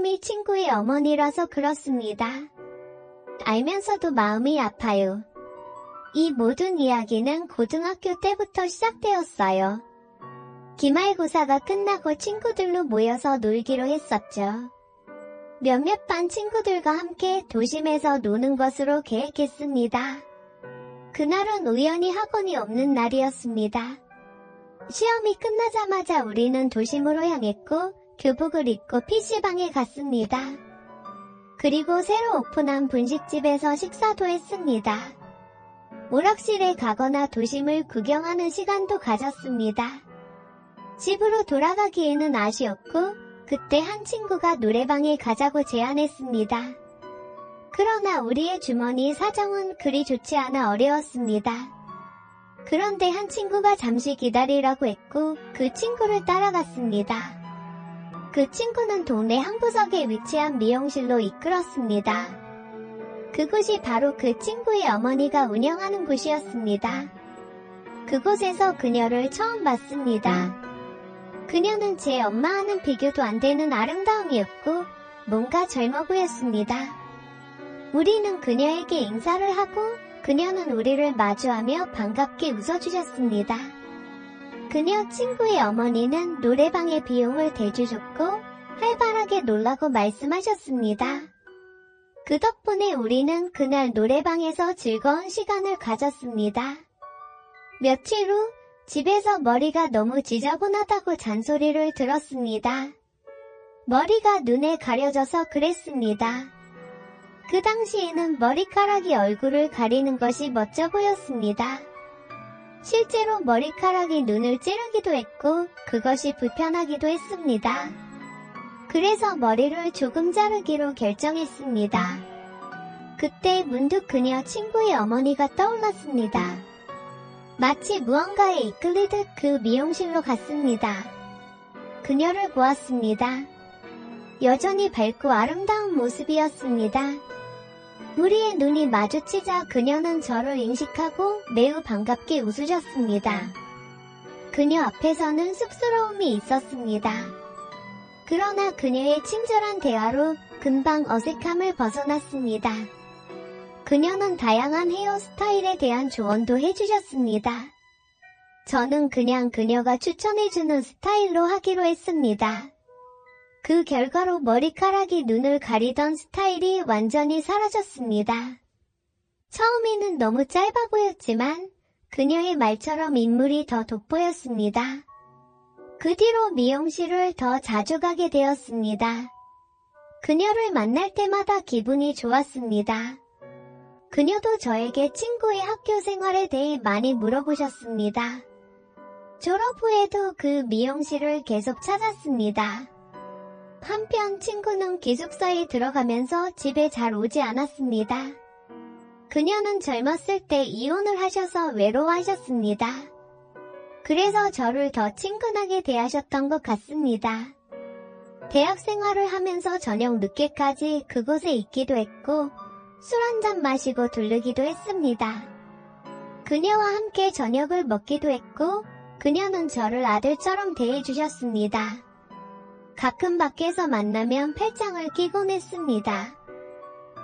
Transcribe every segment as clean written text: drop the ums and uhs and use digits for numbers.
시험이 친구의 어머니라서 그렇습니다. 알면서도 마음이 아파요. 이 모든 이야기는 고등학교 때부터 시작되었어요. 기말고사가 끝나고 친구들로 모여서 놀기로 했었죠. 몇몇 반 친구들과 함께 도심에서 노는 것으로 계획했습니다. 그날은 우연히 학원이 없는 날이었습니다. 시험이 끝나자마자 우리는 도심으로 향했고 교복을 입고 PC방에 갔습니다. 그리고 새로 오픈한 분식집에서 식사도 했습니다. 오락실에 가거나 도심을 구경하는 시간도 가졌습니다. 집으로 돌아가기에는 아쉬웠고 그때 한 친구가 노래방에 가자고 제안했습니다. 그러나 우리의 주머니 사정은 그리 좋지 않아 어려웠습니다. 그런데 한 친구가 잠시 기다리라고 했고 그 친구를 따라갔습니다. 그 친구는 동네 한 구석에 위치한 미용실로 이끌었습니다. 그곳이 바로 그 친구의 어머니가 운영하는 곳이었습니다. 그곳에서 그녀를 처음 봤습니다. 그녀는 제 엄마와는 비교도 안 되는 아름다움이었고 뭔가 젊어 보였습니다. 우리는 그녀에게 인사를 하고 그녀는 우리를 마주하며 반갑게 웃어주셨습니다. 그녀 친구의 어머니는 노래방의 비용을 대주셨고 활발하게 놀라고 말씀하셨습니다. 그 덕분에 우리는 그날 노래방에서 즐거운 시간을 가졌습니다. 며칠 후 집에서 머리가 너무 지저분하다고 잔소리를 들었습니다. 머리가 눈에 가려져서 그랬습니다. 그 당시에는 머리카락이 얼굴을 가리는 것이 멋져 보였습니다. 실제로 머리카락이 눈을 찌르기도 했고 그것이 불편하기도 했습니다. 그래서 머리를 조금 자르기로 결정했습니다. 그때 문득 그녀 친구의 어머니가 떠올랐습니다. 마치 무언가에 이끌리듯 그 미용실로 갔습니다. 그녀를 보았습니다. 여전히 밝고 아름다운 모습이었습니다. 우리의 눈이 마주치자 그녀는 저를 인식하고 매우 반갑게 웃으셨습니다. 그녀 앞에서는 쑥스러움이 있었습니다. 그러나 그녀의 친절한 대화로 금방 어색함을 벗어났습니다. 그녀는 다양한 헤어스타일에 대한 조언도 해주셨습니다. 저는 그냥 그녀가 추천해주는 스타일로 하기로 했습니다. 그 결과로 머리카락이 눈을 가리던 스타일이 완전히 사라졌습니다. 처음에는 너무 짧아 보였지만 그녀의 말처럼 인물이 더 돋보였습니다. 그 뒤로 미용실을 더 자주 가게 되었습니다. 그녀를 만날 때마다 기분이 좋았습니다. 그녀도 저에게 친구의 학교 생활에 대해 많이 물어보셨습니다. 졸업 후에도 그 미용실을 계속 찾았습니다. 한편 친구는 기숙사에 들어가면서 집에 잘 오지 않았습니다. 그녀는 젊었을 때 이혼을 하셔서 외로워하셨습니다. 그래서 저를 더 친근하게 대하셨던 것 같습니다. 대학 생활을 하면서 저녁 늦게까지 그곳에 있기도 했고 술 한잔 마시고 들르기도 했습니다. 그녀와 함께 저녁을 먹기도 했고 그녀는 저를 아들처럼 대해주셨습니다. 가끔 밖에서 만나면 팔짱을 끼곤 했습니다.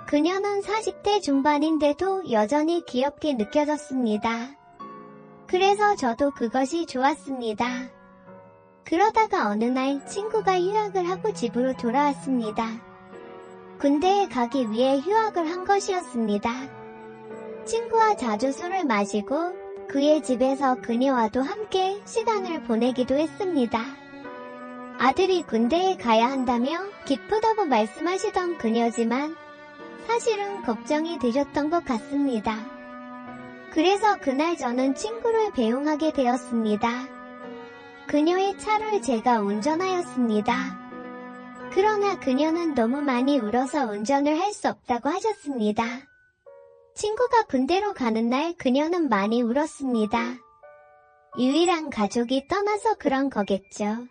그녀는 40대 중반인데도 여전히 귀엽게 느껴졌습니다. 그래서 저도 그것이 좋았습니다. 그러다가 어느 날 친구가 휴학을 하고 집으로 돌아왔습니다. 군대에 가기 위해 휴학을 한 것이었습니다. 친구와 자주 술을 마시고 그의 집에서 그녀와도 함께 시간을 보내기도 했습니다. 아들이 군대에 가야 한다며 기쁘다고 말씀하시던 그녀지만 사실은 걱정이 되셨던 것 같습니다. 그래서 그날 저는 친구를 배웅하게 되었습니다. 그녀의 차를 제가 운전하였습니다. 그러나 그녀는 너무 많이 울어서 운전을 할 수 없다고 하셨습니다. 친구가 군대로 가는 날 그녀는 많이 울었습니다. 유일한 가족이 떠나서 그런 거겠죠.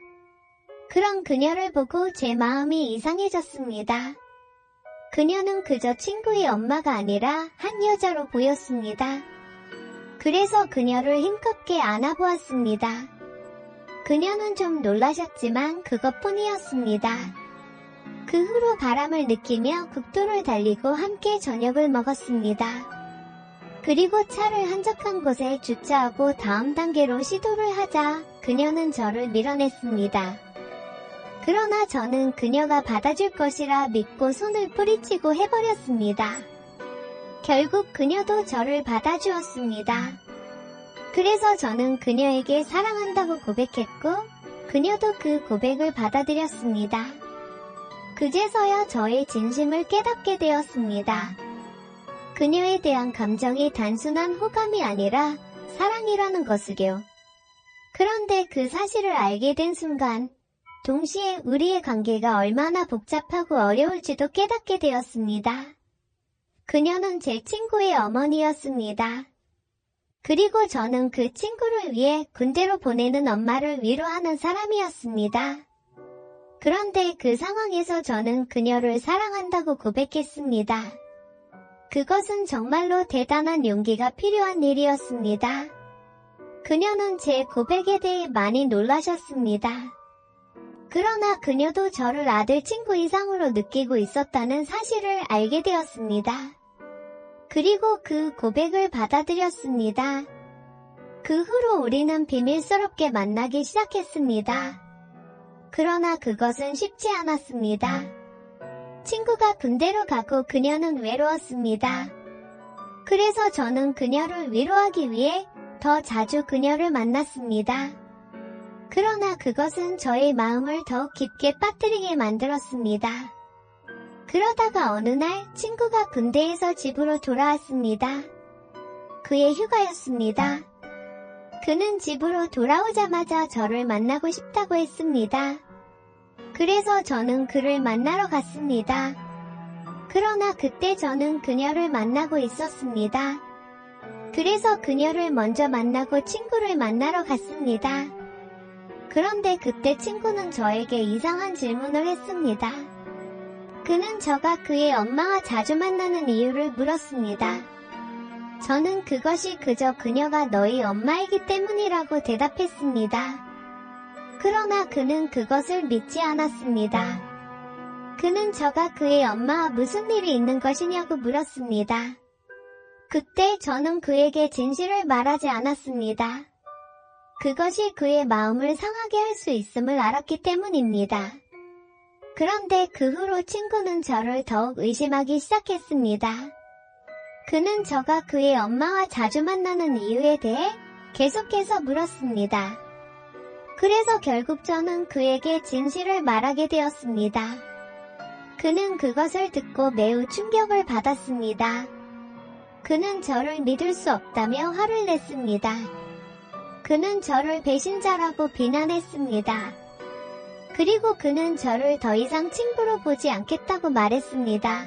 그런 그녀를 보고 제 마음이 이상해졌습니다. 그녀는 그저 친구의 엄마가 아니라 한 여자로 보였습니다. 그래서 그녀를 힘겹게 안아보았습니다. 그녀는 좀 놀라셨지만 그것뿐이었습니다. 그 후로 바람을 느끼며 국도를 달리고 함께 저녁을 먹었습니다. 그리고 차를 한적한 곳에 주차하고 다음 단계로 시도를 하자 그녀는 저를 밀어냈습니다. 그러나 저는 그녀가 받아줄 것이라 믿고 손을 뿌리치고 해버렸습니다. 결국 그녀도 저를 받아주었습니다. 그래서 저는 그녀에게 사랑한다고 고백했고 그녀도 그 고백을 받아들였습니다. 그제서야 저의 진심을 깨닫게 되었습니다. 그녀에 대한 감정이 단순한 호감이 아니라 사랑이라는 것을요. 그런데 그 사실을 알게 된 순간 동시에 우리의 관계가 얼마나 복잡하고 어려울지도 깨닫게 되었습니다. 그녀는 제 친구의 어머니였습니다. 그리고 저는 그 친구를 위해 군대로 보내는 엄마를 위로하는 사람이었습니다. 그런데 그 상황에서 저는 그녀를 사랑한다고 고백했습니다. 그것은 정말로 대단한 용기가 필요한 일이었습니다. 그녀는 제 고백에 대해 많이 놀라셨습니다. 그러나 그녀도 저를 아들 친구 이상으로 느끼고 있었다는 사실을 알게 되었습니다. 그리고 그 고백을 받아들였습니다. 그 후로 우리는 비밀스럽게 만나기 시작했습니다. 그러나 그것은 쉽지 않았습니다. 친구가 군대로 가고 그녀는 외로웠습니다. 그래서 저는 그녀를 위로하기 위해 더 자주 그녀를 만났습니다. 그러나 그것은 저의 마음을 더욱 깊게 빠뜨리게 만들었습니다. 그러다가 어느 날 친구가 군대에서 집으로 돌아왔습니다. 그의 휴가였습니다. 그는 집으로 돌아오자마자 저를 만나고 싶다고 했습니다. 그래서 저는 그를 만나러 갔습니다. 그러나 그때 저는 그녀를 만나고 있었습니다. 그래서 그녀를 먼저 만나고 친구를 만나러 갔습니다. 그런데 그때 친구는 저에게 이상한 질문을 했습니다. 그는 저가 그의 엄마와 자주 만나는 이유를 물었습니다. 저는 그것이 그저 그녀가 너희 엄마이기 때문이라고 대답했습니다. 그러나 그는 그것을 믿지 않았습니다. 그는 저가 그의 엄마와 무슨 일이 있는 것이냐고 물었습니다. 그때 저는 그에게 진실을 말하지 않았습니다. 그것이 그의 마음을 상하게 할 수 있음을 알았기 때문입니다. 그런데 그 후로 친구는 저를 더욱 의심하기 시작했습니다. 그는 저가 그의 엄마와 자주 만나는 이유에 대해 계속해서 물었습니다. 그래서 결국 저는 그에게 진실을 말하게 되었습니다. 그는 그것을 듣고 매우 충격을 받았습니다. 그는 저를 믿을 수 없다며 화를 냈습니다. 그는 저를 배신자라고 비난했습니다. 그리고 그는 저를 더 이상 친구로 보지 않겠다고 말했습니다.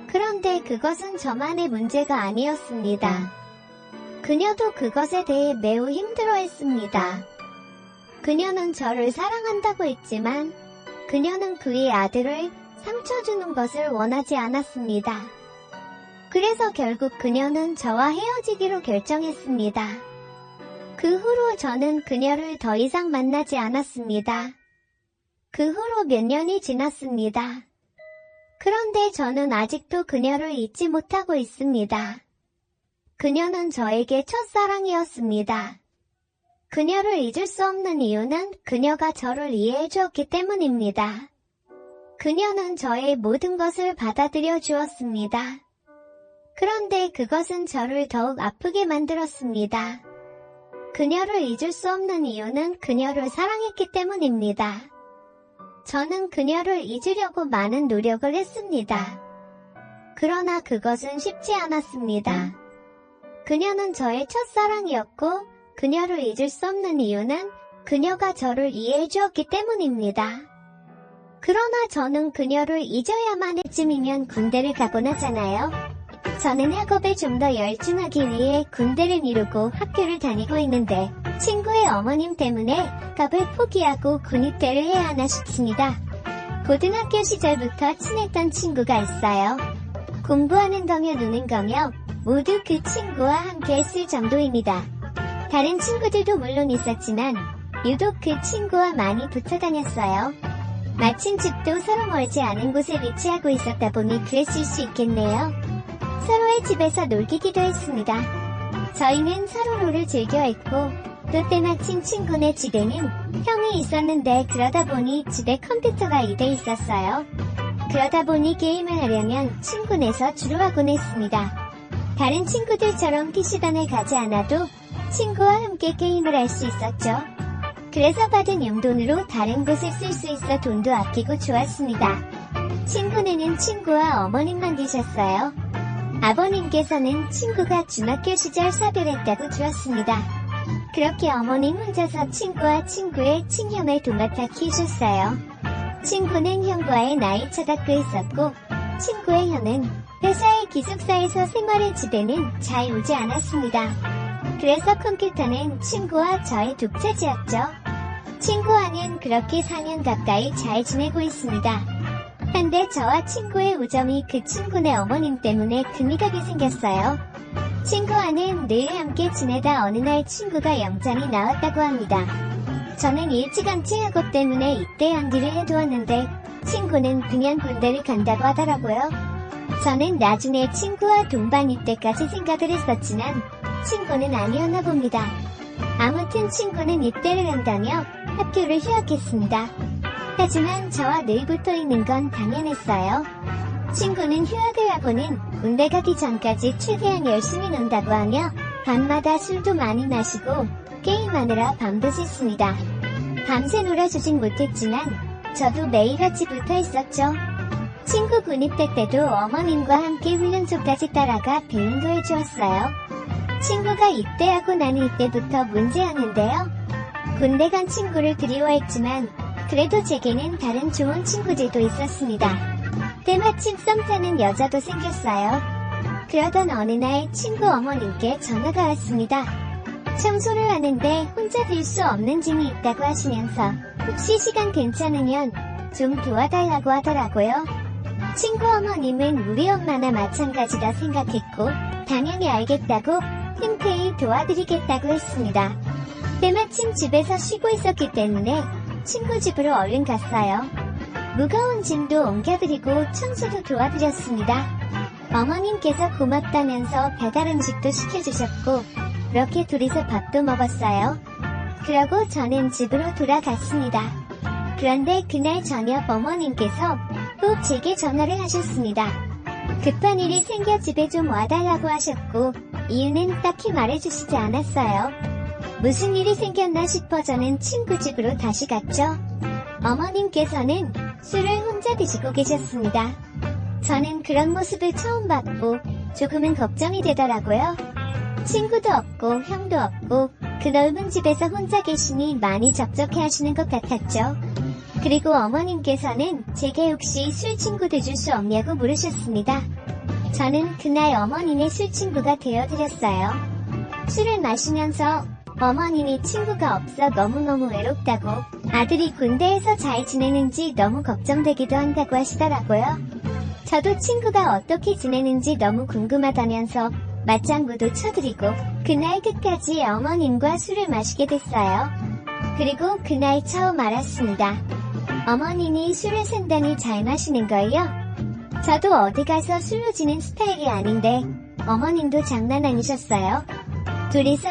그런데 그것은 저만의 문제가 아니었습니다. 그녀도 그것에 대해 매우 힘들어했습니다. 그녀는 저를 사랑한다고 했지만 그녀는 그의 아들을 상처 주는 것을 원하지 않았습니다. 그래서 결국 그녀는 저와 헤어지기로 결정했습니다. 그 후로 저는 그녀를 더 이상 만나지 않았습니다. 그 후로 몇 년이 지났습니다. 그런데 저는 아직도 그녀를 잊지 못하고 있습니다. 그녀는 저에게 첫사랑이었습니다. 그녀를 잊을 수 없는 이유는 그녀가 저를 이해해 주었기 때문입니다. 그녀는 저의 모든 것을 받아들여 주었습니다. 그런데 그것은 저를 더욱 아프게 만들었습니다. 그녀를 잊을 수 없는 이유는 그녀를 사랑했기 때문입니다. 저는 그녀를 잊으려고 많은 노력을 했습니다. 그러나 그것은 쉽지 않았습니다. 그녀는 저의 첫사랑이었고 그녀를 잊을 수 없는 이유는 그녀가 저를 이해해 주었기 때문입니다. 그러나 저는 그녀를 잊어야만 해쯤이면 군대를 가곤 하잖아요. 저는 학업에 좀 더 열중하기 위해 군대를 미루고 학교를 다니고 있는데 친구의 어머님 때문에 학업을 포기하고 군입대를 해야 하나 싶습니다. 고등학교 시절부터 친했던 친구가 있어요. 공부하는 거며 노는 거며 모두 그 친구와 함께 했을 정도입니다. 다른 친구들도 물론 있었지만 유독 그 친구와 많이 붙어 다녔어요. 마침 집도 서로 멀지 않은 곳에 위치하고 있었다 보니 그랬을 수 있겠네요. 서로의 집에서 놀기기도 했습니다. 저희는 서로 롤을 즐겨했고 또 때마침 친구네 집에는 형이 있었는데 그러다 보니 집에 컴퓨터가 2대 있었어요. 그러다 보니 게임을 하려면 친구네서 주로 하곤 했습니다. 다른 친구들처럼 PC방에 가지 않아도 친구와 함께 게임을 할 수 있었죠. 그래서 받은 용돈으로 다른 곳에 쓸 수 있어 돈도 아끼고 좋았습니다. 친구네는 친구와 어머님만 계셨어요. 아버님께서는 친구가 중학교 시절 사별했다고 들었습니다. 그렇게 어머님 혼자서 친구와 친구의 친형을 도맡아 키우셨어요. 친구는 형과의 나이차가 꽤 있었고 친구의 형은 회사의 기숙사에서 생활의 집에는 잘 오지 않았습니다. 그래서 컴퓨터는 친구와 저의 독차지였죠. 친구와는 그렇게 4년 가까이 잘 지내고 있습니다. 한데 저와 친구의 우정이 그 친구네 어머님 때문에 금이 가게 생겼어요. 친구와는 늘 함께 지내다 어느 날 친구가 영장이 나왔다고 합니다. 저는 일찌감치 학업 때문에 입대 연기를 해두었는데 친구는 그냥 군대를 간다고 하더라고요. 저는 나중에 친구와 동반 입대까지 생각을 했었지만 친구는 아니었나 봅니다. 아무튼 친구는 입대를 한다며 학교를 휴학했습니다. 하지만 저와 늘 붙어있는 건 당연했어요. 친구는 휴학을 하고는 군대 가기 전까지 최대한 열심히 논다고 하며 밤마다 술도 많이 마시고 게임하느라 밤도 샜습니다. 밤새 놀아주진 못했지만 저도 매일 같이 붙어있었죠. 친구 군입대 때도 어머님과 함께 훈련소까지 따라가 비행도 해주었어요. 친구가 입대하고 나는 이때부터 문제였는데요. 군대 간 친구를 그리워했지만 그래도 제게는 다른 좋은 친구들도 있었습니다. 때마침 썸 타는 여자도 생겼어요. 그러던 어느 날 친구 어머님께 전화가 왔습니다. 청소를 하는데 혼자 들 수 없는 짐이 있다고 하시면서 혹시 시간 괜찮으면 좀 도와달라고 하더라고요. 친구 어머님은 우리 엄마나 마찬가지다 생각했고 당연히 알겠다고 흔쾌히 도와드리겠다고 했습니다. 때마침 집에서 쉬고 있었기 때문에 친구 집으로 얼른 갔어요. 무거운 짐도 옮겨드리고 청소도 도와드렸습니다. 어머님께서 고맙다면서 배달 음식도 시켜주셨고 그렇게 둘이서 밥도 먹었어요. 그러고 저는 집으로 돌아갔습니다. 그런데 그날 저녁 어머님께서 또 제게 전화를 하셨습니다. 급한 일이 생겨 집에 좀 와달라고 하셨고 이유는 딱히 말해주시지 않았어요. 무슨 일이 생겼나 싶어 저는 친구 집으로 다시 갔죠. 어머님께서는 술을 혼자 드시고 계셨습니다. 저는 그런 모습을 처음 봤고 조금은 걱정이 되더라고요. 친구도 없고 형도 없고 그 넓은 집에서 혼자 계시니 많이 적적해 하시는 것 같았죠. 그리고 어머님께서는 제게 혹시 술 친구 되줄 수 없냐고 물으셨습니다. 저는 그날 어머님의 술 친구가 되어드렸어요. 술을 마시면서 어머님이 친구가 없어 너무너무 외롭다고 아들이 군대에서 잘 지내는지 너무 걱정되기도 한다고 하시더라고요. 저도 친구가 어떻게 지내는지 너무 궁금하다면서 맞장구도 쳐드리고 그날 끝까지 어머님과 술을 마시게 됐어요. 그리고 그날 처음 알았습니다. 어머님이 술을 상당히 잘 마시는 걸요. 저도 어디 가서 술로 지는 스타일이 아닌데 어머님도 장난 아니셨어요. 둘이서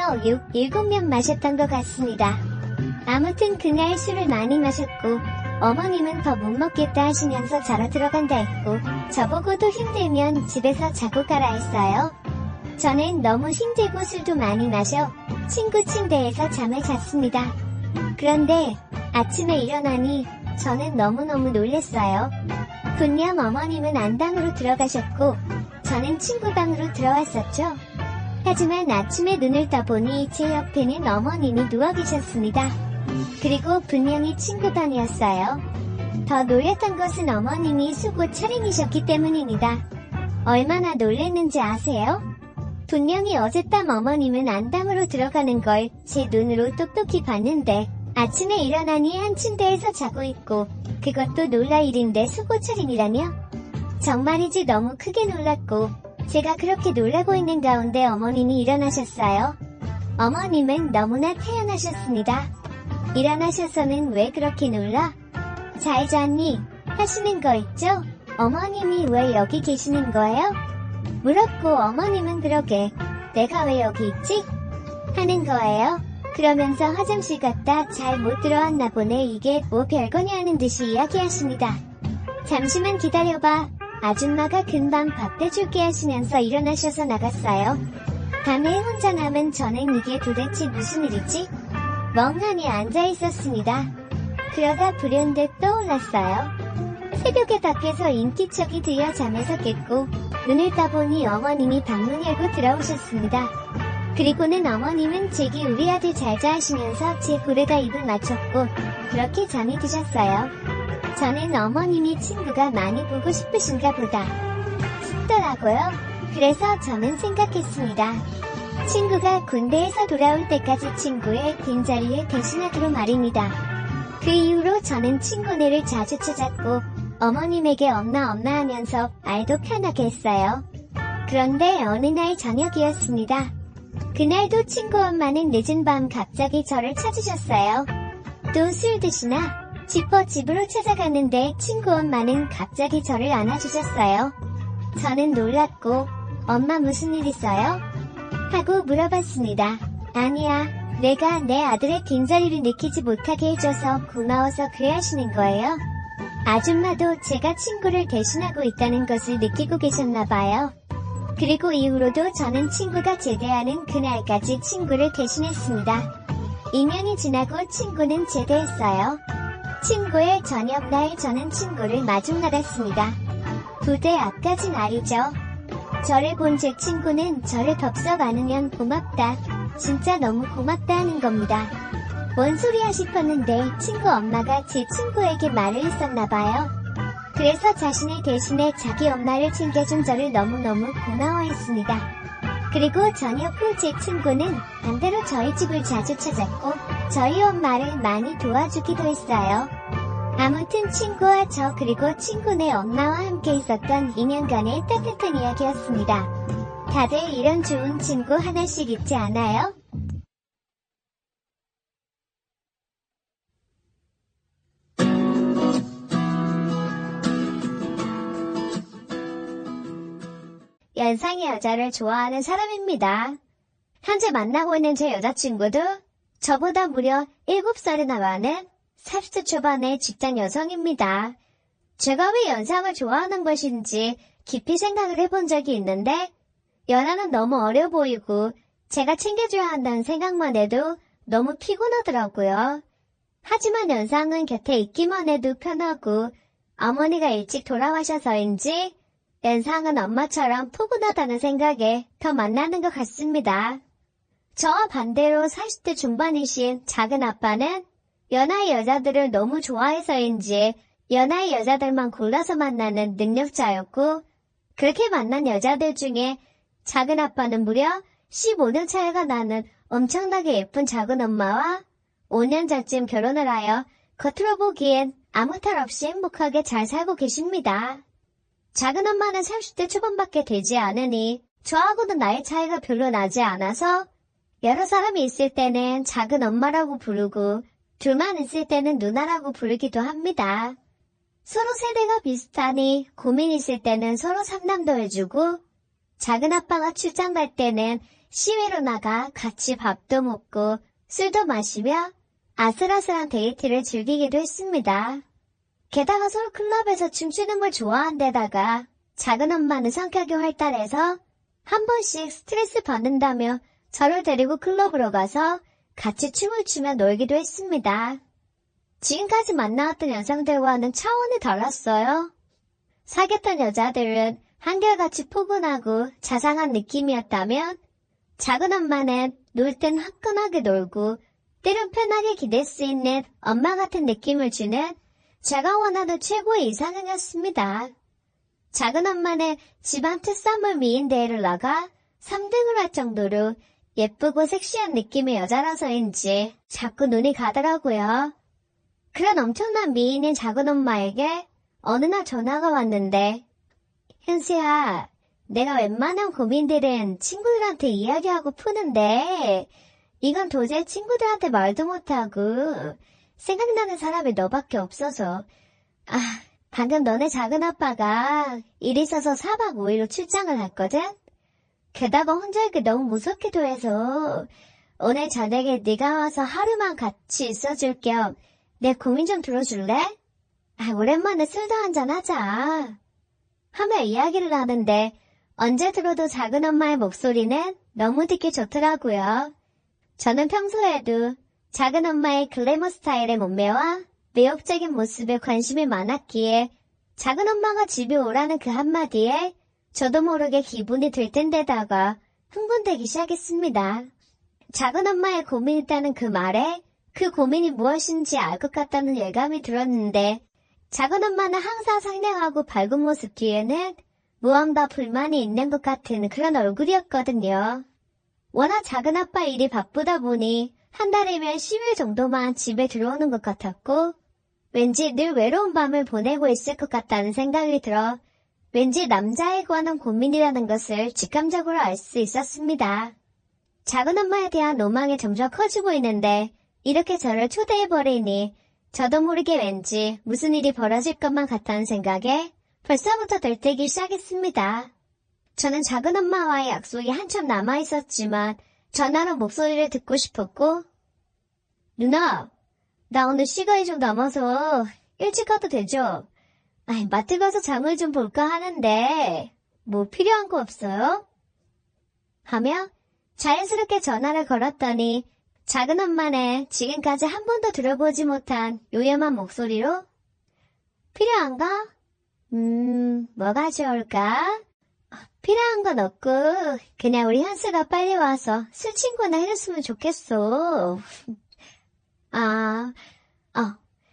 7명 마셨던 것 같습니다. 아무튼 그날 술을 많이 마셨고 어머님은 더 못 먹겠다 하시면서 자러 들어간다 했고 저보고도 힘들면 집에서 자고 가라 했어요. 저는 너무 힘들고 술도 많이 마셔 친구 침대에서 잠을 잤습니다. 그런데 아침에 일어나니 저는 너무너무 놀랐어요. 분명 어머님은 안방으로 들어가셨고 저는 친구 방으로 들어왔었죠. 하지만 아침에 눈을 떠보니 제 옆에는 어머님이 누워 계셨습니다. 그리고 분명히 친구 방이었어요. 더 놀랐던 것은 어머님이 속옷 차림이셨기 때문입니다. 얼마나 놀랐는지 아세요? 분명히 어젯밤 어머님은 안방으로 들어가는 걸 제 눈으로 똑똑히 봤는데 아침에 일어나니 한 침대에서 자고 있고 그것도 놀랄 일인데 속옷 차림이라며? 정말이지 너무 크게 놀랐고 제가 그렇게 놀라고 있는 가운데 어머님이 일어나셨어요. 어머님은 너무나 태연하셨습니다. 일어나셔서는 왜 그렇게 놀라? 잘 잤니? 하시는 거 있죠? 어머님이 왜 여기 계시는 거예요? 물었고 어머님은 그러게 내가 왜 여기 있지? 하는 거예요. 그러면서 화장실 갔다 잘 못 들어왔나 보네. 이게 뭐 별거냐 하는 듯이 이야기하십니다. 잠시만 기다려봐. 아줌마가 금방 밥 대줄게 하시면서 일어나셔서 나갔어요. 밤에 혼자 남은 저는 이게 도대체 무슨 일이지? 멍하니 앉아 있었습니다. 그러다 불현듯 떠올랐어요. 새벽에 밖에서 인기척이 들려 잠에서 깼고 눈을 떠보니 어머님이 방문 열고 들어오셨습니다. 그리고는 어머님은 제게 우리 아들 잘자 하시면서 제 볼에다 입을 맞췄고 그렇게 잠이 드셨어요. 저는 어머님이 친구가 많이 보고 싶으신가 보다 싶더라고요. 그래서 저는 생각했습니다. 친구가 군대에서 돌아올 때까지 친구의 빈자리를 대신하기로 말입니다. 그 이후로 저는 친구네를 자주 찾았고 어머님에게 엄마 하면서 말도 편하게 했어요. 그런데 어느 날 저녁이었습니다. 그날도 친구 엄마는 늦은 밤 갑자기 저를 찾으셨어요. 또 술 드시나? 싶어 집으로 찾아갔는데 친구 엄마는 갑자기 저를 안아주셨어요. 저는 놀랐고 엄마 무슨 일 있어요? 하고 물어봤습니다. 아니야, 내가 내 아들의 빈자리를 느끼지 못하게 해줘서 고마워서 그래 하시는 거예요. 아줌마도 제가 친구를 대신하고 있다는 것을 느끼고 계셨나봐요. 그리고 이후로도 저는 친구가 제대하는 그날까지 친구를 대신했습니다. 2년이 지나고 친구는 제대했어요. 친구의 저녁날 저는 친구를 마중 나갔습니다. 부대 앞까지 날이죠. 저를 본 제 친구는 저를 덥석 안으면 고맙다, 진짜 너무 고맙다 하는 겁니다. 뭔 소리야 싶었는데 친구 엄마가 제 친구에게 말을 했었나봐요. 그래서 자신을 대신해 자기 엄마를 챙겨준 저를 너무너무 고마워했습니다. 그리고 저녁 후 제 친구는 반대로 저희 집을 자주 찾았고 저희 엄마를 많이 도와주기도 했어요. 아무튼 친구와 저 그리고 친구네 엄마와 함께 있었던 2년간의 따뜻한 이야기였습니다. 다들 이런 좋은 친구 하나씩 있지 않아요? 연상의 여자를 좋아하는 사람입니다. 현재 만나고 있는 제 여자친구도 저보다 무려 7살이나 많은 40대 초반의 직장 여성입니다. 제가 왜 연상을 좋아하는 것인지 깊이 생각을 해본 적이 있는데 연하는 너무 어려 보이고 제가 챙겨줘야 한다는 생각만 해도 너무 피곤하더라고요. 하지만 연상은 곁에 있기만 해도 편하고 어머니가 일찍 돌아가셔서인지 연상은 엄마처럼 포근하다는 생각에 더 만나는 것 같습니다. 저와 반대로 40대 중반이신 작은 아빠는 연하의 여자들을 너무 좋아해서인지 연하의 여자들만 골라서 만나는 능력자였고 그렇게 만난 여자들 중에 작은 아빠는 무려 15년 차이가 나는 엄청나게 예쁜 작은 엄마와 5년 전쯤 결혼을 하여 겉으로 보기엔 아무 탈 없이 행복하게 잘 살고 계십니다. 작은 엄마는 30대 초반밖에 되지 않으니 저하고는 나이 차이가 별로 나지 않아서 여러 사람이 있을 때는 작은 엄마라고 부르고 둘만 있을 때는 누나라고 부르기도 합니다. 서로 세대가 비슷하니 고민 있을 때는 서로 상담도 해주고 작은 아빠가 출장 갈 때는 시외로 나가 같이 밥도 먹고 술도 마시며 아슬아슬한 데이트를 즐기기도 했습니다. 게다가 서로 클럽에서 춤추는 걸 좋아한 데다가 작은 엄마는 성격이 활달해서 한 번씩 스트레스 받는다며 저를 데리고 클럽으로 가서 같이 춤을 추며 놀기도 했습니다. 지금까지 만나왔던 여성들과는 차원이 달랐어요. 사귀었던 여자들은 한결같이 포근하고 자상한 느낌이었다면 작은 엄마는 놀 땐 화끈하게 놀고 때론 편하게 기댈 수 있는 엄마 같은 느낌을 주는 제가 원하는 최고의 이상형이었습니다. 작은 엄마는 집안 특산물 미인 대회를 나가 3등을 할 정도로 예쁘고 섹시한 느낌의 여자라서인지 자꾸 눈이 가더라고요. 그런 엄청난 미인인 작은 엄마에게 어느 날 전화가 왔는데 현수야, 내가 웬만한 고민들은 친구들한테 이야기하고 푸는데 이건 도저히 친구들한테 말도 못하고 생각나는 사람이 너밖에 없어서 아, 방금 너네 작은 아빠가 일 있어서 4박 5일로 출장을 갔거든? 게다가 혼자 있기 너무 무섭기도 해서 오늘 저녁에 네가 와서 하루만 같이 있어줄 겸 내 고민 좀 들어줄래? 오랜만에 술도 한잔 하자. 하며 이야기를 하는데 언제 들어도 작은 엄마의 목소리는 너무 듣기 좋더라고요. 저는 평소에도 작은 엄마의 글래머 스타일의 몸매와 매혹적인 모습에 관심이 많았기에 작은 엄마가 집에 오라는 그 한마디에 저도 모르게 기분이 들텐데다가 흥분되기 시작했습니다. 작은 엄마의 고민이 있다는 그 말에 그 고민이 무엇인지 알 것 같다는 예감이 들었는데 작은 엄마는 항상 상냥하고 밝은 모습 뒤에는 무언가 불만이 있는 것 같은 그런 얼굴이었거든요. 워낙 작은 아빠 일이 바쁘다 보니 한 달이면 10일 정도만 집에 들어오는 것 같았고 왠지 늘 외로운 밤을 보내고 있을 것 같다는 생각이 들어 왠지 남자에 관한 고민이라는 것을 직감적으로 알 수 있었습니다. 작은 엄마에 대한 로망이 점점 커지고 있는데 이렇게 저를 초대해버리니 저도 모르게 왠지 무슨 일이 벌어질 것만 같다는 생각에 벌써부터 들뜨기 시작했습니다. 저는 작은 엄마와의 약속이 한참 남아있었지만 전화로 목소리를 듣고 싶었고 누나, 나 오늘 시간이 좀 남아서 일찍 가도 되죠? 마트 가서 장을 좀 볼까 하는데 뭐 필요한 거 없어요? 하며 자연스럽게 전화를 걸었더니 작은 엄마는 지금까지 한 번도 들어보지 못한 요염한 목소리로 필요한가? 뭐가 좋을까? 필요한 건 없고 그냥 우리 현수가 빨리 와서 술 친구나 해줬으면 좋겠어.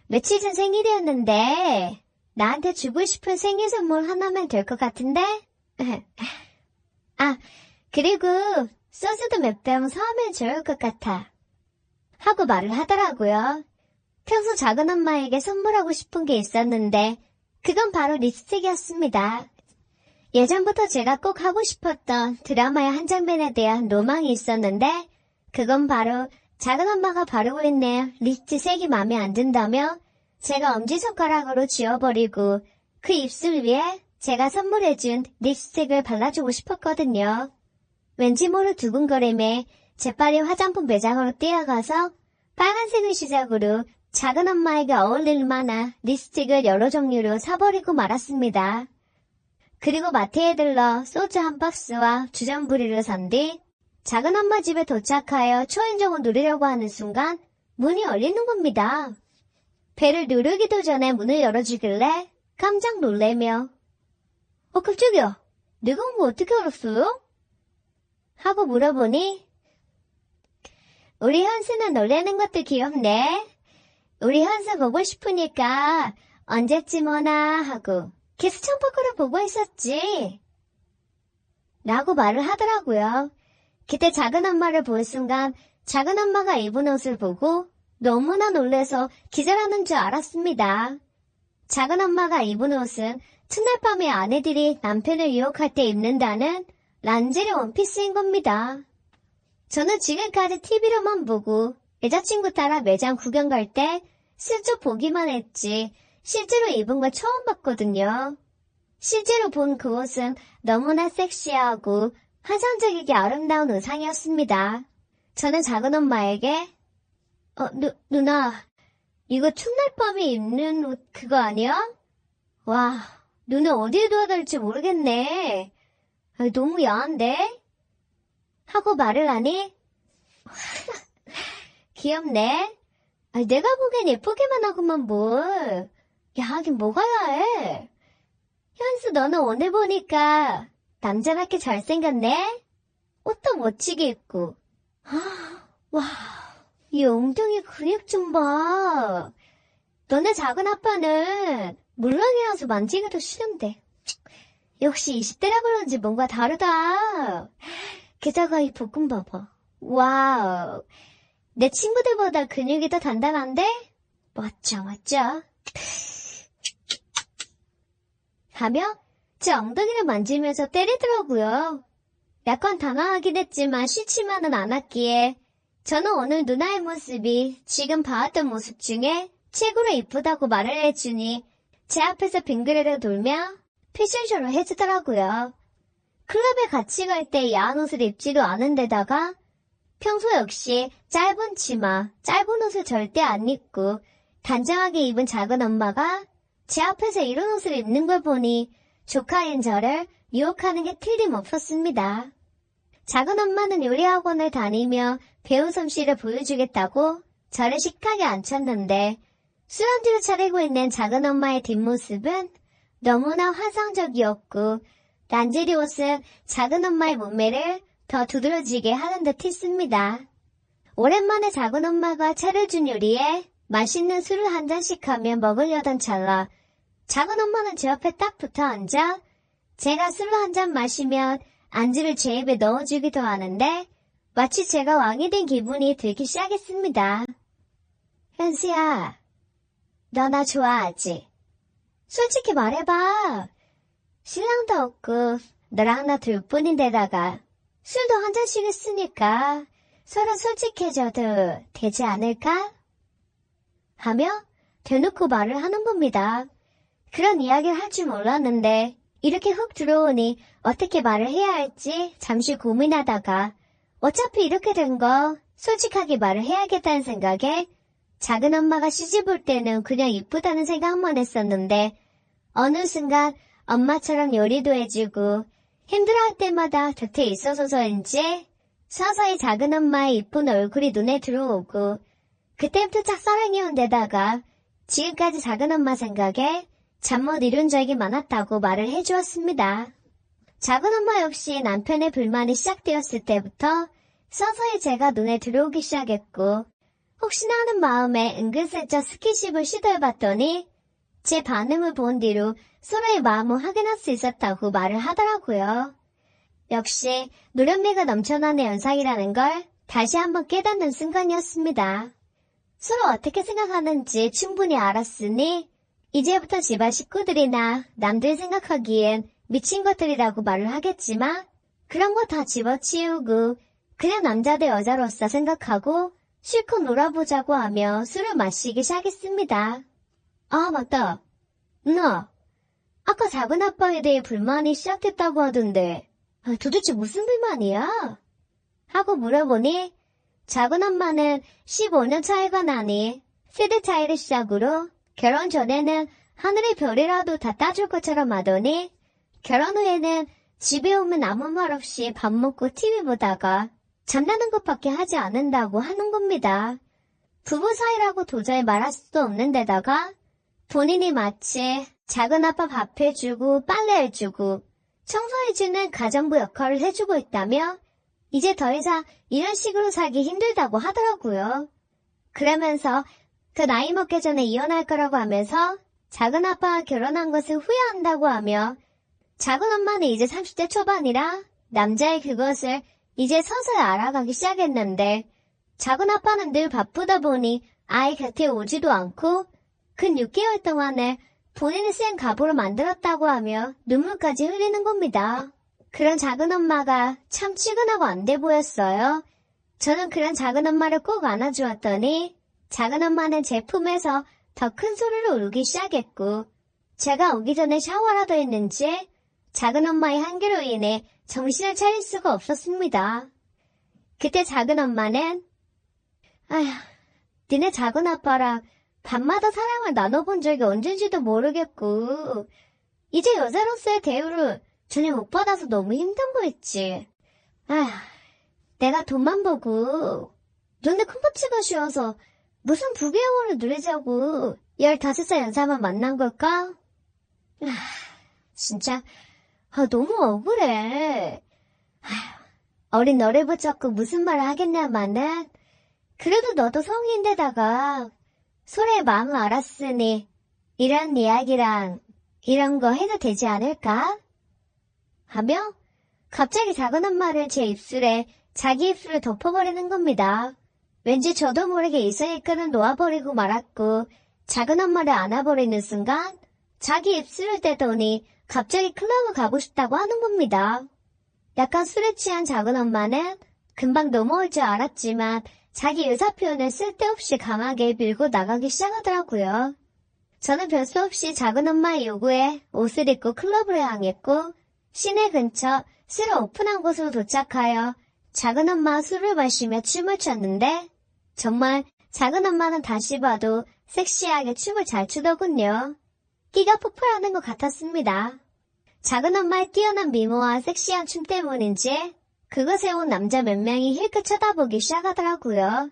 며칠 전 생일이었는데 나한테 주고 싶은 생일 선물 하나면 될 것 같은데? 그리고 소스도 몇 병 사오면 좋을 것 같아. 하고 말을 하더라고요. 평소 작은 엄마에게 선물하고 싶은 게 있었는데 그건 바로 립스틱이었습니다. 예전부터 제가 꼭 하고 싶었던 드라마의 한 장면에 대한 로망이 있었는데 그건 바로 작은 엄마가 바르고 있는 립스틱이 마음에 안 든다며 제가 엄지손가락으로 지워버리고 그 입술 위에 제가 선물해준 립스틱을 발라주고 싶었거든요. 왠지 모를 두근거림에 재빨리 화장품 매장으로 뛰어가서 빨간색을 시작으로 작은 엄마에게 어울릴 만한 립스틱을 여러 종류로 사버리고 말았습니다. 그리고 마트에 들러 소주 한 박스와 주전부리를 산 뒤 작은 엄마 집에 도착하여 초인종을 누르려고 하는 순간 문이 열리는 겁니다. 배를 누르기도 전에 문을 열어주길래 깜짝 놀래며 깜짝이야. 내가 온 거 어떻게 알았어요? 하고 물어보니 우리 현수는 놀래는 것도 귀엽네. 우리 현수 보고 싶으니까 언제쯤 오나 하고 계속 창밖으로 보고 있었지. 라고 말을 하더라고요. 그때 작은 엄마를 본 순간 작은 엄마가 입은 옷을 보고 너무나 놀라서 기절하는 줄 알았습니다. 작은 엄마가 입은 옷은 첫날 밤에 아내들이 남편을 유혹할 때 입는다는 란제리 원피스인 겁니다. 저는 지금까지 TV로만 보고 여자친구 따라 매장 구경 갈 때 슬쩍 보기만 했지 실제로 입은 걸 처음 봤거든요. 실제로 본 그 옷은 너무나 섹시하고 환상적이게 아름다운 의상이었습니다. 저는 작은 엄마에게 누나, 이거 첫날 밤에 입는 옷 그거 아니야? 와, 눈을 어디에 둬야 될지 모르겠네. 너무 야한데? 하고 말을 하니 귀엽네. 내가 보기엔 예쁘기만 하구만 뭘. 야하긴 뭐가 야해. 현수 너는 오늘 보니까 남자답게 잘생겼네? 옷도 멋지게 입고. 와, 이 엉덩이 근육 좀 봐. 너네 작은 아빠는 물렁이라서 만지기도 싫은데. 역시 20대라 그런지 뭔가 다르다. 게다가 이 복근 봐봐. 와우. 내 친구들보다 근육이 더 단단한데? 멋져. 하며 제 엉덩이를 만지면서 때리더라고요. 약간 당황하긴 했지만 싫지만은 않았기에 저는 오늘 누나의 모습이 지금 봐왔던 모습 중에 최고로 이쁘다고 말을 해주니 제 앞에서 빙그레를 돌며 패션쇼를 해주더라고요. 클럽에 같이 갈 때 야한 옷을 입지도 않은 데다가 평소 역시 짧은 치마, 짧은 옷을 절대 안 입고 단정하게 입은 작은 엄마가 제 앞에서 이런 옷을 입는 걸 보니 조카인 저를 유혹하는 게 틀림없었습니다. 작은 엄마는 요리학원을 다니며 배운 솜씨를 보여주겠다고 저를 식탁에 앉혔는데 술안주를 차리고 있는 작은 엄마의 뒷모습은 너무나 환상적이었고 란제리 옷은 작은 엄마의 몸매를 더 두드러지게 하는 듯 했습니다. 오랜만에 작은 엄마가 차려준 요리에 맛있는 술을 한 잔씩 하며 먹으려던 찰나 작은 엄마는 제 옆에 딱 붙어 앉아 제가 술을 한 잔 마시면 안주를 제 입에 넣어주기도 하는데 마치 제가 왕이 된 기분이 들기 시작했습니다. 현수야, 너 나 좋아하지? 솔직히 말해봐. 신랑도 없고 너랑 나 둘뿐인데다가 술도 한 잔씩 했으니까 서로 솔직해져도 되지 않을까? 하며 대놓고 말을 하는 겁니다. 그런 이야기를 할 줄 몰랐는데 이렇게 훅 들어오니 어떻게 말을 해야 할지 잠시 고민하다가 어차피 이렇게 된 거 솔직하게 말을 해야겠다는 생각에 작은 엄마가 시집 올 때는 그냥 이쁘다는 생각만 했었는데 어느 순간 엄마처럼 요리도 해주고 힘들어할 때마다 곁에 있어서인지 서서히 작은 엄마의 이쁜 얼굴이 눈에 들어오고 그때부터 짝사랑이 온 데다가 지금까지 작은 엄마 생각에 잠 못 이룬 적이 많았다고 말을 해주었습니다. 작은 엄마 역시 남편의 불만이 시작되었을 때부터 서서히 제가 눈에 들어오기 시작했고 혹시나 하는 마음에 은근슬쩍 스킨십을 시도해봤더니 제 반응을 본 뒤로 서로의 마음을 확인할 수 있었다고 말을 하더라고요. 역시 노련미가 넘쳐나는 연상이라는 걸 다시 한번 깨닫는 순간이었습니다. 서로 어떻게 생각하는지 충분히 알았으니 이제부터 집안 식구들이나 남들 생각하기엔 미친 것들이라고 말을 하겠지만 그런 거 다 집어치우고 그냥 남자 대 여자로서 생각하고 실컷 놀아보자고 하며 술을 마시기 시작했습니다. 아 맞다. 너 아까 작은 아빠에 대해 불만이 시작됐다고 하던데 도대체 무슨 불만이야? 하고 물어보니 작은 엄마는 15년 차이가 나니 세대 차이를 시작으로 결혼 전에는 하늘의 별이라도 다 따줄 것처럼 하더니 결혼 후에는 집에 오면 아무 말 없이 밥 먹고 TV 보다가 잠자는 것밖에 하지 않는다고 하는 겁니다. 부부 사이라고 도저히 말할 수도 없는 데다가 본인이 마치 작은 아빠 밥 해주고 빨래해주고 청소해주는 가정부 역할을 해주고 있다며 이제 더 이상 이런 식으로 살기 힘들다고 하더라고요. 그러면서 그 나이 먹기 전에 이혼할 거라고 하면서 작은 아빠와 결혼한 것을 후회한다고 하며 작은 엄마는 이제 30대 초반이라 남자의 그것을 이제 서서히 알아가기 시작했는데 작은 아빠는 늘 바쁘다 보니 아이 곁에 오지도 않고 근 6개월 동안에 본인이 쓴 가보를 만들었다고 하며 눈물까지 흘리는 겁니다. 그런 작은 엄마가 참 치근하고 안 돼 보였어요. 저는 그런 작은 엄마를 꼭 안아주었더니 작은 엄마는 제 품에서 더 큰 소리로 울기 시작했고 제가 오기 전에 샤워라도 했는지 작은 엄마의 한계로 인해 정신을 차릴 수가 없었습니다. 그때 작은 엄마는 아휴, 니네 작은 아빠랑 밤마다 사랑을 나눠본 적이 언젠지도 모르겠고 이제 여자로서의 대우를 전혀 못 받아서 너무 힘든 거 있지. 아휴, 내가 돈만 보고 너네 콩팥치가 쉬어서 무슨 부귀영화를 누리자고 15살 연사만 만난 걸까? 진짜 너무 억울해. 어린 너를 붙잡고 무슨 말을 하겠냐마는 그래도 너도 성인인데다가 서로의 마음을 알았으니 이런 이야기랑 이런 거 해도 되지 않을까? 하며 갑자기 작은 엄마를 제 입술에 자기 입술을 덮어버리는 겁니다. 왠지 저도 모르게 이성의 끈을 놓아버리고 말았고 작은 엄마를 안아버리는 순간 자기 입술을 떼더니 갑자기 클럽을 가고 싶다고 하는 겁니다. 약간 술에 취한 작은 엄마는 금방 넘어올 줄 알았지만 자기 의사표현을 쓸데없이 강하게 밀고 나가기 시작하더라고요. 저는 별 수 없이 작은 엄마의 요구에 옷을 입고 클럽으로 향했고 시내 근처 술을 오픈한 곳으로 도착하여 작은 엄마와 술을 마시며 춤을 췄는데 정말 작은 엄마는 다시 봐도 섹시하게 춤을 잘 추더군요. 끼가 폭발하는 것 같았습니다. 작은 엄마의 뛰어난 미모와 섹시한 춤 때문인지 그곳에 온 남자 몇 명이 힐끗 쳐다보기 시작하더라고요.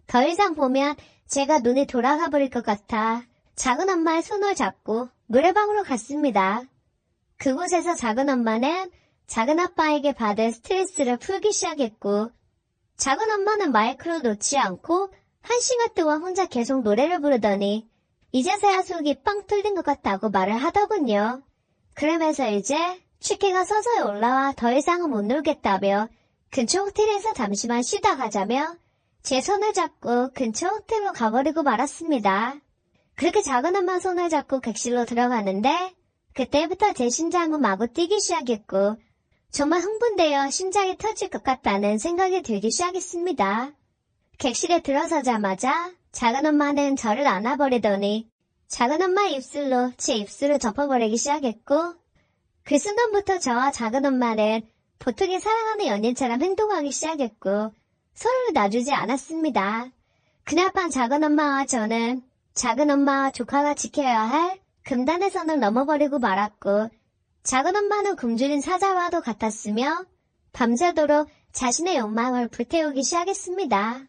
더 이상 보면 제가 눈이 돌아가 버릴 것 같아 작은 엄마의 손을 잡고 노래방으로 갔습니다. 그곳에서 작은 엄마는 작은 아빠에게 받은 스트레스를 풀기 시작했고 작은 엄마는 마이크를 놓지 않고 1시간 동안 혼자 계속 노래를 부르더니 이제서야 속이 빵 뚫린 것 같다고 말을 하더군요. 그러면서 이제 취기가 서서히 올라와 더 이상은 못 놀겠다며 근처 호텔에서 잠시만 쉬다 가자며 제 손을 잡고 근처 호텔로 가버리고 말았습니다. 그렇게 작은 엄마 손을 잡고 객실로 들어가는데 그때부터 제 심장은 마구 뛰기 시작했고 정말 흥분되어 심장이 터질 것 같다는 생각이 들기 시작했습니다. 객실에 들어서자마자 작은 엄마는 저를 안아버리더니 작은 엄마의 입술로 제 입술을 덮어버리기 시작했고 그 순간부터 저와 작은 엄마는 보통의 사랑하는 연인처럼 행동하기 시작했고 서로를 놔주지 않았습니다. 그날 밤 작은 엄마와 저는 작은 엄마와 조카가 지켜야 할 금단의 선을 넘어버리고 말았고 작은 엄마는 굶주린 사자와도 같았으며 밤새도록 자신의 욕망을 불태우기 시작했습니다.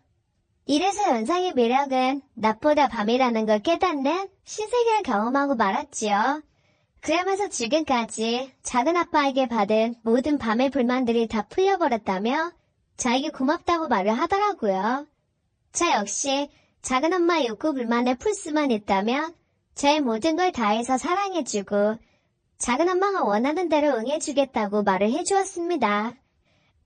이래서 연상의 매력은 낮보다 밤이라는 걸 깨닫는 신세계를 경험하고 말았지요. 그러면서 지금까지 작은 아빠에게 받은 모든 밤의 불만들이 다 풀려버렸다며 저에게 고맙다고 말을 하더라고요. 저 역시 작은 엄마의 욕구 불만을 풀 수만 있다면 제 모든 걸 다해서 사랑해주고 작은 엄마가 원하는 대로 응해주겠다고 말을 해주었습니다.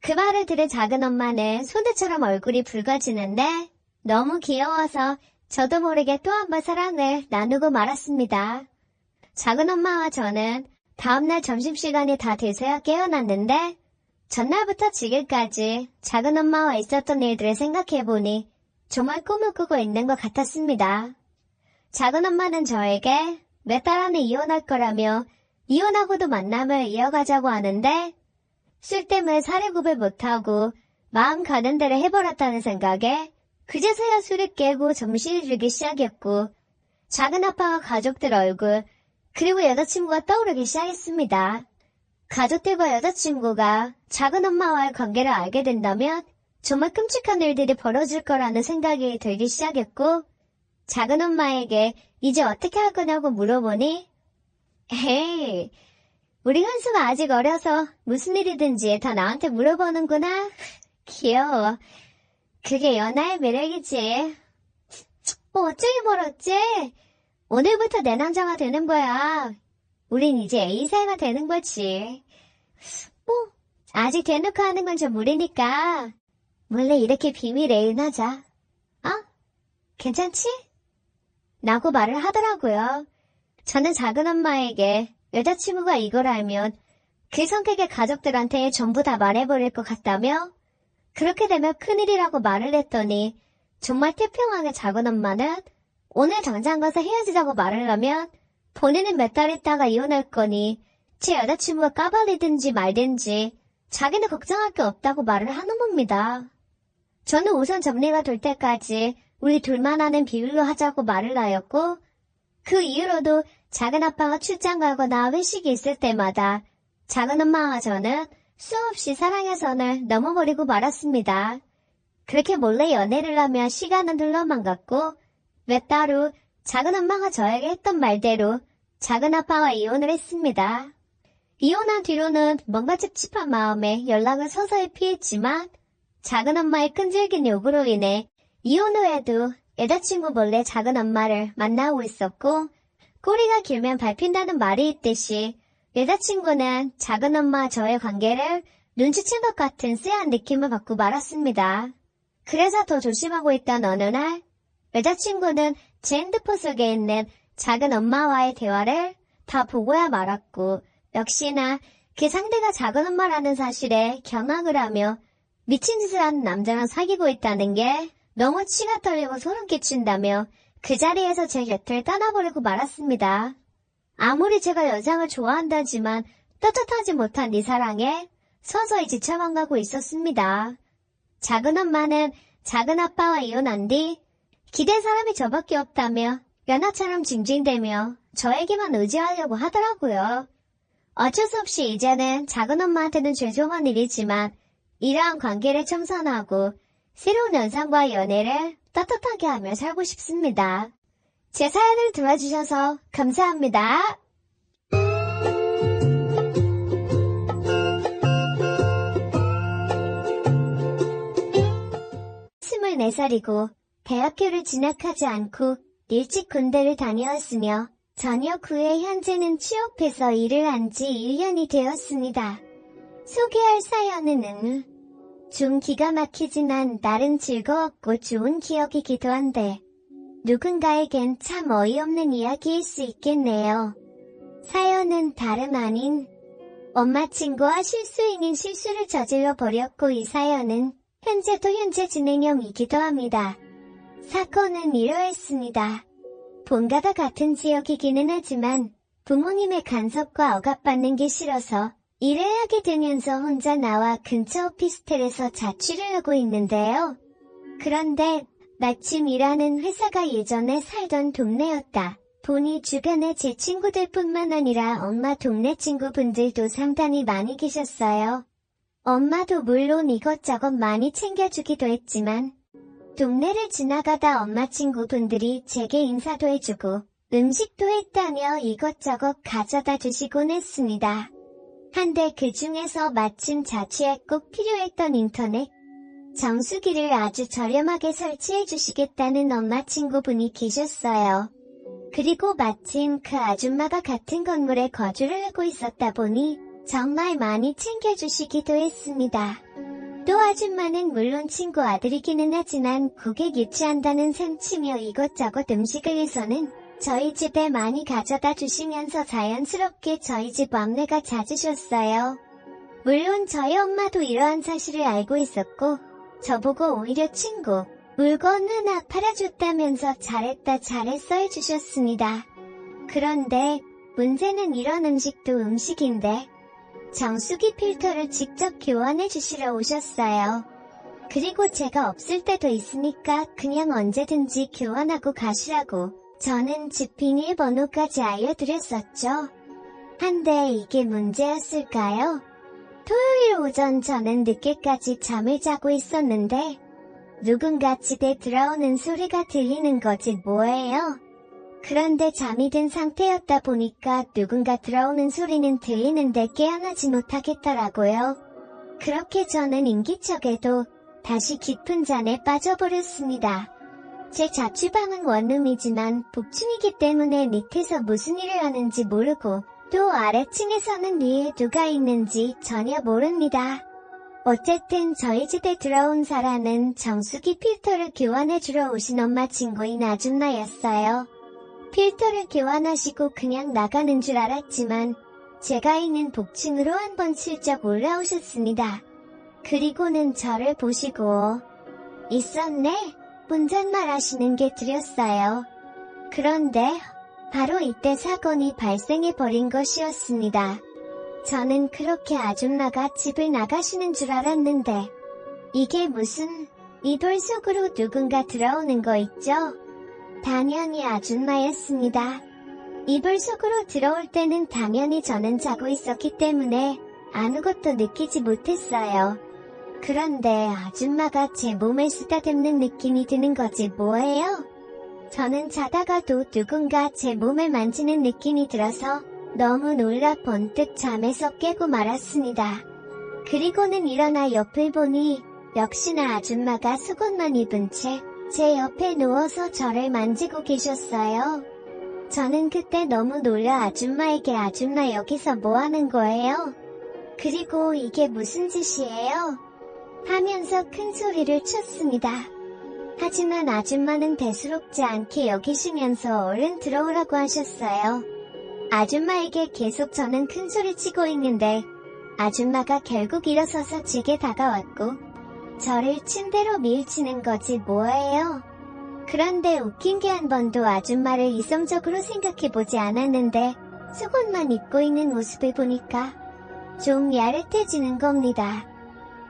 그 말을 들은 작은 엄마는 소녀처럼 얼굴이 붉어지는데 너무 귀여워서 저도 모르게 또 한 번 사랑을 나누고 말았습니다. 작은 엄마와 저는 다음날 점심시간이 다 돼서야 깨어났는데 전날부터 지금까지 작은 엄마와 있었던 일들을 생각해보니 정말 꿈을 꾸고 있는 것 같았습니다. 작은 엄마는 저에게 몇 달 안에 이혼할 거라며 이혼하고도 만남을 이어가자고 하는데 술 때문에 사례 구별 못하고 마음 가는 대로 해버렸다는 생각에 그제서야 술을 깨고 정신을 들기 시작했고 작은 아빠와 가족들 얼굴 그리고 여자친구가 떠오르기 시작했습니다. 가족들과 여자친구가 작은 엄마와의 관계를 알게 된다면 정말 끔찍한 일들이 벌어질 거라는 생각이 들기 시작했고 작은 엄마에게 이제 어떻게 할 거냐고 물어보니 에이, 우리 현수가 아직 어려서 무슨 일이든지 다 나한테 물어보는구나. 귀여워. 그게 연하의 매력이지. 어쩌기 멀었지? 오늘부터 내 남자가 되는 거야. 우린 이제 A 사이가 되는 거지. 아직 대놓고 하는 건 좀 무리니까 몰래 이렇게 비밀 애인하자. 괜찮지? 라고 말을 하더라고요. 저는 작은 엄마에게 여자친구가 이걸 알면 그 성격의 가족들한테 전부 다 말해버릴 것 같다며 그렇게 되면 큰일이라고 말을 했더니 정말 태평하게 작은 엄마는 오늘 당장 가서 헤어지자고 말을 하면 본인은 몇 달 있다가 이혼할 거니 제 여자친구가 까발리든지 말든지 자기는 걱정할 게 없다고 말을 하는 겁니다. 저는 우선 정리가 될 때까지 우리 둘만 아는 비밀로 하자고 말을 하였고 그 이후로도 작은 아빠가 출장 가거나 회식이 있을 때마다 작은 엄마와 저는 수없이 사랑의 선을 넘어버리고 말았습니다. 그렇게 몰래 연애를 하며 시간은 흘러만 갔고 몇 달 후 작은 엄마가 저에게 했던 말대로 작은 아빠와 이혼을 했습니다. 이혼한 뒤로는 뭔가 찝찝한 마음에 연락을 서서히 피했지만 작은 엄마의 끈질긴 요구로 인해 이혼 후에도 여자친구 몰래 작은 엄마를 만나고 있었고 꼬리가 길면 밟힌다는 말이 있듯이 여자친구는 작은 엄마와 저의 관계를 눈치챈 것 같은 쎄한 느낌을 받고 말았습니다. 그래서 더 조심하고 있던 어느 날 여자친구는 제 핸드폰 속에 있는 작은 엄마와의 대화를 다 보고야 말았고 역시나 그 상대가 작은 엄마라는 사실에 경악을 하며 미친 짓을 하는 남자랑 사귀고 있다는 게 너무 치가 떨리고 소름 끼친다며 그 자리에서 제 곁을 떠나버리고 말았습니다. 아무리 제가 여장을 좋아한다지만 떳떳하지 못한 이 사랑에 서서히 지쳐만가고 있었습니다. 작은 엄마는 작은 아빠와 이혼한 뒤 기댄 사람이 저밖에 없다며 연하처럼 징징대며 저에게만 의지하려고 하더라고요. 어쩔 수 없이 이제는 작은 엄마한테는 죄송한 일이지만 이러한 관계를 청산하고 새로운 연상과의 연애를 떳떳하게 하며 살고 싶습니다. 제 사연을 들어주셔서 감사합니다. 24살이고 대학교를 진학하지 않고 일찍 군대를 다녀왔으며 전역 후에 현재는 취업해서 일을 한 지 1년이 되었습니다. 소개할 사연은 좀 기가 막히지만 나름 즐거웠고 좋은 기억이기도 한데 누군가에겐 참 어이없는 이야기일 수 있겠네요. 사연은 다름 아닌 엄마 친구와 실수인인 실수를 저질러 버렸고 이 사연은 현재도 현재 진행형이기도 합니다. 사건은 이러했습니다. 본가가 같은 지역이기는 하지만 부모님의 간섭과 억압받는 게 싫어서 일을 하게 되면서 혼자 나와 근처 오피스텔에서 자취를 하고 있는데요. 그런데 마침 일하는 회사가 예전에 살던 동네였다 보니 주변에 제 친구들뿐만 아니라 엄마 동네 친구분들도 상당히 많이 계셨어요. 엄마도 물론 이것저것 많이 챙겨주기도 했지만 동네를 지나가다 엄마 친구분들이 제게 인사도 해주고 음식도 했다며 이것저것 가져다 주시곤 했습니다. 한데 그 중에서 마침 자취에 꼭 필요했던 인터넷 정수기를 아주 저렴하게 설치해 주시겠다는 엄마 친구분이 계셨어요. 그리고 마침 그 아줌마가 같은 건물에 거주를 하고 있었다 보니 정말 많이 챙겨주시기도 했습니다. 또 아줌마는 물론 친구 아들이기는 하지만 고객 유치한다는 셈치며 이것저것 음식을 해서는 저희 집에 많이 가져다 주시면서 자연스럽게 저희 집 안내가 잦으셨어요. 물론 저희 엄마도 이러한 사실을 알고 있었고 저보고 오히려 친구 물건 하나 팔아줬다면서 잘했다 잘했어 해주셨습니다. 그런데 문제는 이런 음식도 음식인데 정수기 필터를 직접 교환해 주시러 오셨어요. 그리고 제가 없을 때도 있으니까 그냥 언제든지 교환하고 가시라고 저는 집 비밀번호까지 알려드렸었죠. 한데 이게 문제였을까요? 토요일 오전 저는 늦게까지 잠을 자고 있었는데 누군가 집에 들어오는 소리가 들리는 거지 뭐예요? 그런데 잠이 든 상태였다 보니까 누군가 들어오는 소리는 들리는데 깨어나지 못하겠더라고요. 그렇게 저는 인기척에도 다시 깊은 잔에 빠져버렸습니다. 제 자취방은 원룸이지만 복층이기 때문에 밑에서 무슨 일을 하는지 모르고 또 아래층에서는 위에 누가 있는지 전혀 모릅니다. 어쨌든 저희 집에 들어온 사람은 정수기 필터를 교환해주러 오신 엄마 친구인 아줌마였어요. 필터를 교환하시고 그냥 나가는 줄 알았지만 제가 있는 복층으로 한번 슬쩍 올라오셨습니다. 그리고는 저를 보시고 있었네? 혼잣말 하시는 게 들렸어요. 그런데 바로 이때 사건이 발생해버린 것이었습니다. 저는 그렇게 아줌마가 집을 나가시는 줄 알았는데 이게 무슨 이불 속으로 누군가 들어오는 거 있죠? 당연히 아줌마였습니다. 이불 속으로 들어올 때는 당연히 저는 자고 있었기 때문에 아무것도 느끼지 못했어요. 그런데 아줌마가 제 몸을 쓰다듬는 느낌이 드는 거지 뭐예요? 저는 자다가도 누군가 제 몸을 만지는 느낌이 들어서 너무 놀라 번뜩 잠에서 깨고 말았습니다. 그리고는 일어나 옆을 보니 역시나 아줌마가 속옷만 입은 채 제 옆에 누워서 저를 만지고 계셨어요. 저는 그때 너무 놀라 아줌마에게 아줌마 여기서 뭐 하는 거예요? 그리고 이게 무슨 짓이에요? 하면서 큰 소리를 쳤습니다. 하지만 아줌마는 대수롭지 않게 여기시면서 얼른 들어오라고 하셨어요. 아줌마에게 계속 저는 큰 소리 치고 있는데 아줌마가 결국 일어서서 제게 다가왔고 저를 침대로 밀치는 거지 뭐예요? 그런데 웃긴 게 한 번도 아줌마를 이성적으로 생각해보지 않았는데 속옷만 입고 있는 모습을 보니까 좀 야릇해지는 겁니다.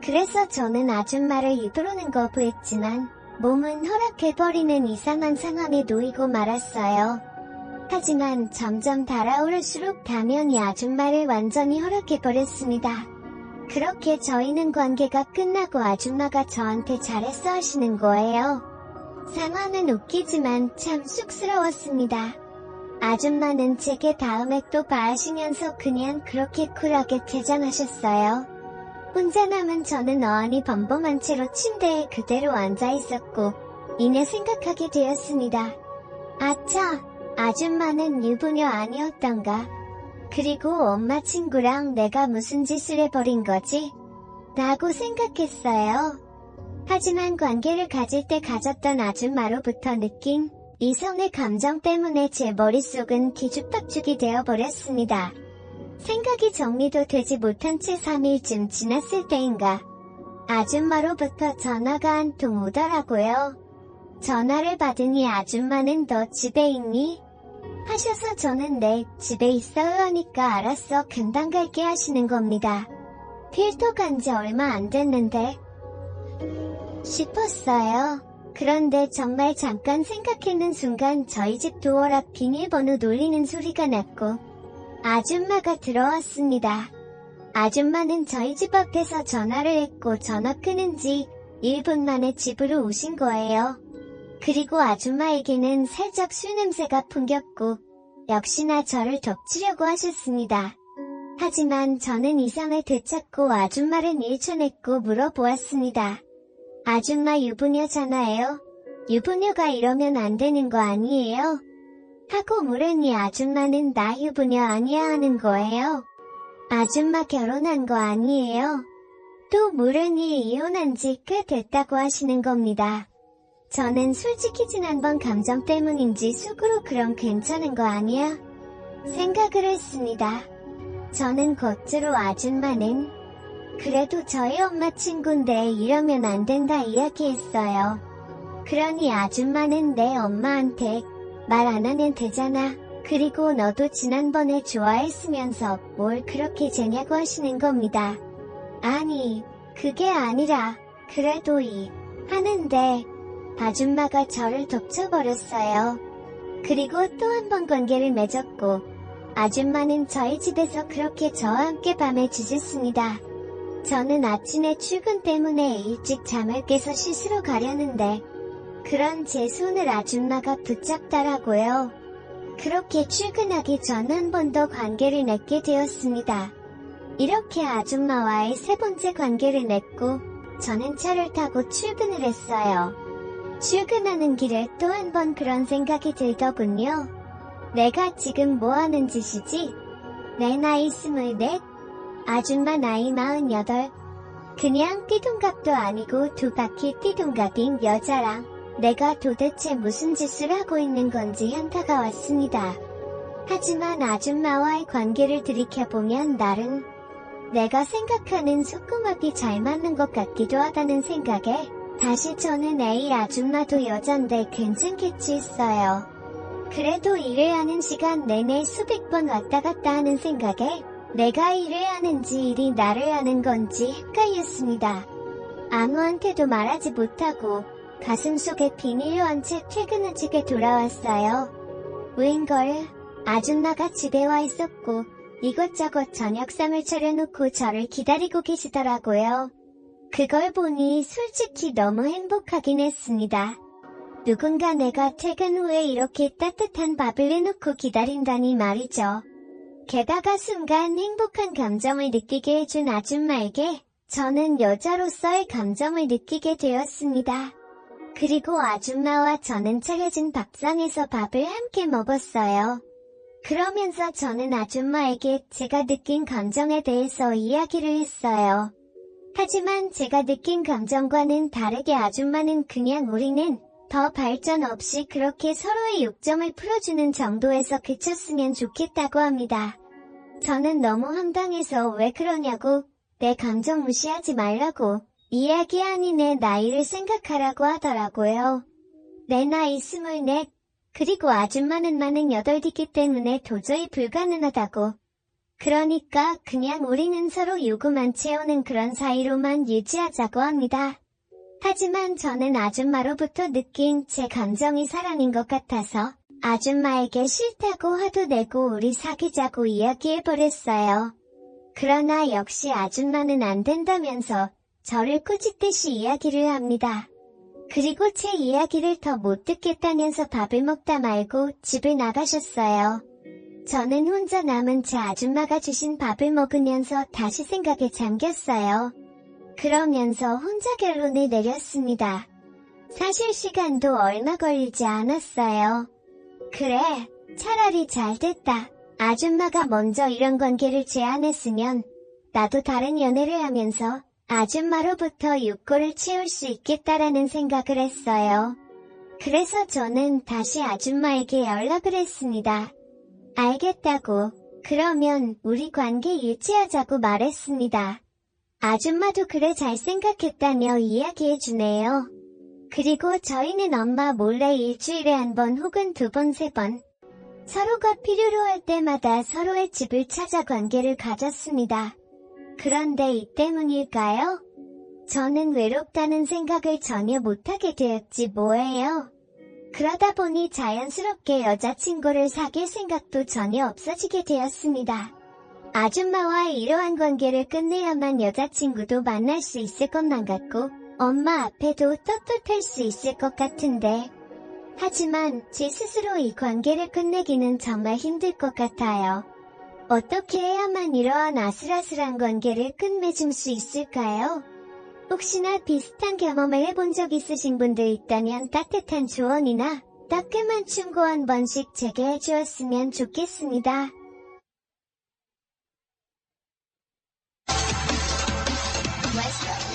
그래서 저는 아줌마를 입으로는 거부했지만 몸은 허락해버리는 이상한 상황에 놓이고 말았어요. 하지만 점점 달아오를수록 가면이 아줌마를 완전히 허락해버렸습니다. 그렇게 저희는 관계가 끝나고 아줌마가 저한테 잘했어 하시는 거예요. 상황은 웃기지만 참 쑥스러웠습니다. 아줌마는 제게 다음에 또 봐 하시면서 그냥 그렇게 쿨하게 퇴장하셨어요. 혼자 남은 저는 어안이 범범한 채로 침대에 그대로 앉아있었고 이내 생각하게 되었습니다. 아차, 아줌마는 유부녀 아니었던가? 그리고 엄마 친구랑 내가 무슨 짓을 해버린 거지? 라고 생각했어요. 하지만 관계를 가질 때 가졌던 아줌마로부터 느낀 이성의 감정 때문에 제 머릿속은 뒤죽박죽이 되어버렸습니다. 생각이 정리도 되지 못한 채 3일쯤 지났을 때인가 아줌마로부터 전화가 한 통 오더라고요. 전화를 받으니 아줌마는 너 집에 있니? 하셔서 저는 네, 집에 있어요 하니까 알았어, 금방 갈게 하시는 겁니다. 필터 간지 얼마 안 됐는데 싶었어요. 그런데 정말 잠깐 생각했는 순간 저희 집 도어 앞 비밀번호 놀리는 소리가 났고 아줌마가 들어왔습니다. 아줌마는 저희 집 앞에서 전화를 했고 전화 끊은 지 1분 만에 집으로 오신 거예요. 그리고 아줌마에게는 살짝 술 냄새가 풍겼고 역시나 저를 덮치려고 하셨습니다. 하지만 저는 이성을 되찾고 아줌마를 일촌했고 물어보았습니다. 아줌마 유부녀잖아요. 유부녀가 이러면 안 되는 거 아니에요? 하고 물으니 아줌마는 나 유부녀 아니야 하는 거예요. 아줌마 결혼한 거 아니에요? 또 물으니 이혼한 지 꽤 됐다고 하시는 겁니다. 저는 솔직히 지난번 감정 때문인지 속으로 그럼 괜찮은 거 아니야? 생각을 했습니다. 저는 겉으로 아줌마는 그래도 저희 엄마 친구인데 이러면 안 된다 이야기했어요. 그러니 아줌마는 내 엄마한테 말 안 하면 되잖아. 그리고 너도 지난번에 좋아했으면서 뭘 그렇게 재냐고 하시는 겁니다. 아니, 그게 아니라 그래도 하는데 아줌마가 저를 덮쳐버렸어요. 그리고 또 한 번 관계를 맺었고 아줌마는 저희 집에서 그렇게 저와 함께 밤에 지냈습니다. 저는 아침에 출근 때문에 일찍 잠을 깨서 씻으러 가려는데 그런 제 손을 아줌마가 붙잡더라고요. 그렇게 출근하기 전 한 번 더 관계를 맺게 되었습니다. 이렇게 아줌마와의 세 번째 관계를 맺고 저는 차를 타고 출근을 했어요. 출근하는 길에 또 한 번 그런 생각이 들더군요. 내가 지금 뭐 하는 짓이지? 내 나이 24, 아줌마 나이 48. 그냥 띠동갑도 아니고 두 바퀴 띠동갑인 여자랑 내가 도대체 무슨 짓을 하고 있는 건지 현타가 왔습니다. 하지만 아줌마와의 관계를 들이켜보면 나름 내가 생각하는 속궁합이 잘 맞는 것 같기도 하다는 생각에 다시 저는 에이 아줌마도 여잔데 괜찮겠지 했어요. 그래도 일을 하는 시간 내내 수백 번 왔다 갔다 하는 생각에 내가 일을 하는지 일이 나를 하는 건지 헷갈렸습니다. 아무한테도 말하지 못하고 가슴속에 비닐로 얹은 채 퇴근한 집에 돌아왔어요. 웬걸, 아줌마가 집에 와 있었고 이것저것 저녁상을 차려놓고 저를 기다리고 계시더라고요. 그걸 보니 솔직히 너무 행복하긴 했습니다. 누군가 내가 퇴근 후에 이렇게 따뜻한 밥을 내놓고 기다린다니 말이죠. 게다가 순간 행복한 감정을 느끼게 해준 아줌마에게 저는 여자로서의 감정을 느끼게 되었습니다. 그리고 아줌마와 저는 차려진 밥상에서 밥을 함께 먹었어요. 그러면서 저는 아줌마에게 제가 느낀 감정에 대해서 이야기를 했어요. 하지만 제가 느낀 감정과는 다르게 아줌마는 그냥 우리는 더 발전 없이 그렇게 서로의 욕정을 풀어주는 정도에서 그쳤으면 좋겠다고 합니다. 저는 너무 황당해서 왜 그러냐고, 내 감정 무시하지 말라고, 이야기하니 내 나이를 생각하라고 하더라고요. 내 나이 24, 그리고 아줌마는 만행 8이기 때문에 도저히 불가능하다고. 그러니까 그냥 우리는 서로 요구만 채우는 그런 사이로만 유지하자고 합니다. 하지만 저는 아줌마로부터 느낀 제 감정이 사랑인 것 같아서 아줌마에게 싫다고 화도 내고 우리 사귀자고 이야기해버렸어요. 그러나 역시 아줌마는 안 된다면서 저를 꾸짖듯이 이야기를 합니다. 그리고 제 이야기를 더 못 듣겠다면서 밥을 먹다 말고 집을 나가셨어요. 저는 혼자 남은 제 아줌마가 주신 밥을 먹으면서 다시 생각에 잠겼어요. 그러면서 혼자 결론을 내렸습니다. 사실 시간도 얼마 걸리지 않았어요. 그래, 차라리 잘 됐다. 아줌마가 먼저 이런 관계를 제안했으면 나도 다른 연애를 하면서 아줌마로부터 욕구를 채울 수 있겠다라는 생각을 했어요. 그래서 저는 다시 아줌마에게 연락을 했습니다. 알겠다고, 그러면 우리 관계 유지하자고 말했습니다. 아줌마도 그래 잘 생각했다며 이야기해주네요. 그리고 저희는 엄마 몰래 일주일에 1번 혹은 2번, 3번 서로가 필요로 할 때마다 서로의 집을 찾아 관계를 가졌습니다. 그런데 이 때문일까요? 저는 외롭다는 생각을 전혀 못하게 되었지 뭐예요. 그러다 보니 자연스럽게 여자친구를 사귈 생각도 전혀 없어지게 되었습니다. 아줌마와의 이러한 관계를 끝내야만 여자친구도 만날 수 있을 것만 같고 엄마 앞에도 떳떳할 수 있을 것 같은데 하지만 제 스스로 이 관계를 끝내기는 정말 힘들 것 같아요. 어떻게 해야만 이러한 아슬아슬한 관계를 끝맺을 수 있을까요? 혹시나 비슷한 경험을 해본 적 있으신 분들 있다면 따뜻한 조언이나 따끔한 충고 한 번씩 제게 해주었으면 좋겠습니다. Let's go.